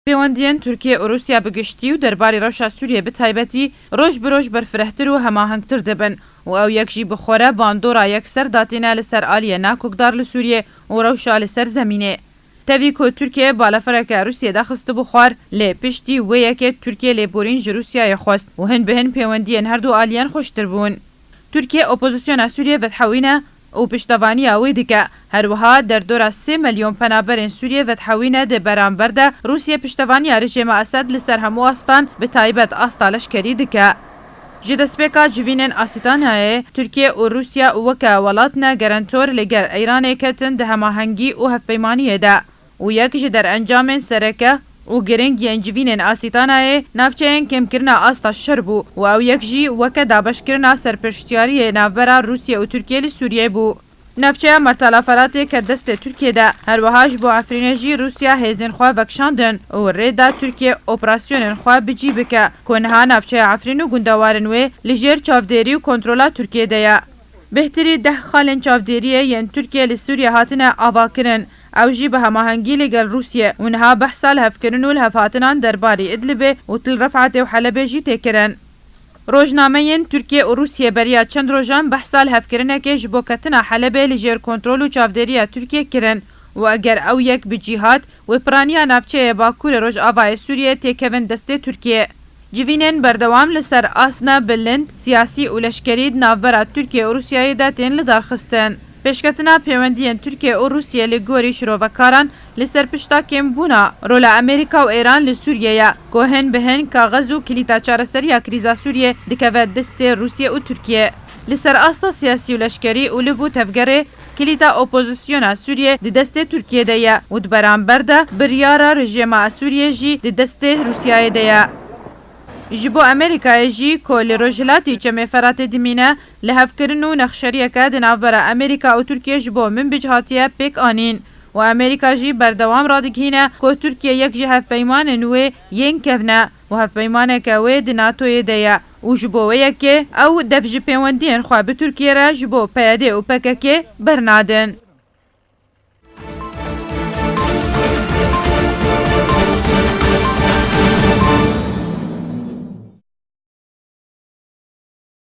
پەیوەندیان تورکیە و رووسیا بگشتی و دەرباری ڕەوشە سووریە بەتایبەتی ڕۆژ بەڕۆژ بەرفرەتر و هەماهەنگتر دەبن و ئەو یەکژی بخۆرە باندۆرا یەکسەر داتێنە لەسەر ئالیە ناکۆکدار لە سووریێ و ڕەوشە لەسەر زەمینێ. تەوی کۆ تورکیە بالەفەرەکە رووسیە داخست بخوار لێ پشتی وەیەکێ تورکیە لێبورین ji رووسیایە خواست و هەن بەهن پەیوەندیان هەردوو ئالیان خۆشتر بوون. تورکیە ئۆپۆزیسیۆنا سووریە بەتحەوینە و پشتەوانی ئەوەی دکە هەروەها دەردۆرە 3 ملیۆن پەنابەرên سووریە بەتحەوینە دە بەرامبەردە رووسیە پشتەوانی ڕژێمە ئەسەد لەسەر هەموو ئاستان بەتایبەت ئاستا لەشکەری دکە. ji destpêka civînên Asîtanayê Tirkiye û Rûsya weke welatine gerentor li ger Îranê ketin di hemahengî û hevpeymaniyê de û yek ji derencamên sereke û giring yên civînên Asîtanayê navçeyên kêmkirina asta şer bû û ew yek jî weke dabeşkirina serpiştiyariyê navbera Rûsya û Tirkiye li Sûriyê bû. Navçeya Mertelaferatê ke destê Tirkiye de herwiha ji bo Efrînê jî Rûsya hêzên xwe vekşandin û rêda Tirkiye operasyonên xwe bicî bike ku niha navçeya Efrîn û gundewarên wê li jêr çavdêrî û kontrola Tirkiye de ye. Bihtirî 10 xalên çavdêriyê yên Tirkiye li Sûriye hatine avakirin. Ew jî bi hemahengî li gel Rûsye û niha behsa li hevkirin û li hevhatinan derbarê Idlibê û Til Refatê û Helebê jî têkirin. Rojnameyên Tirkiye û Rûsye beriya çend rojan behsa li hevkirinekê ji bo ketina Helebê li jêr kontrol û çavdêriya Tirkiye kirin û eger ew yek bi cîhat wê piraniya navçeyê Bakurê Rojavayê Sûriyê têkevin destê Tirkiye. Civînên berdewam li ser asna bilind, siyasî û leşkerî di navbera Tirkiye û Rûsyayê de tên li darxistin. Pêşketina pêwendiyên Tirkiye û Rûsye li gorî şirovekaran li ser pişta kêmbûna rola Amerîka û Îran li Sûriyeyê ku hin bi hin kaxez û kilîta çareseriya krîza Sûriyê dikeve destê Rûsye û Tirkiye. Li ser asta siyasî û leşkerî û li vû tevgerê kilîta opozîsyona Sûriyê di destê Tirkiye de ye û di beramber de biryara rejima Sûriyê jî di destê Rûsyayê de ye. Ji bo Amerîkayê jî ku li Rojhilatê Çemêferatê dimîne li hevkirin û nexşeriyeke di navbera Amerîka û Tirkiye ji bo min bic hatiye pêk anîn û Amerîka jî berdewam radikîne ku Tirkiye yek ji hevpeymanên wê yên kevne û hevpeymaneke wê di NATOyê de ye û ji bo wê yekê ew dev ji pêwendiyên xwe bi Tirkiye re ji bo PYD û PKK bernadin.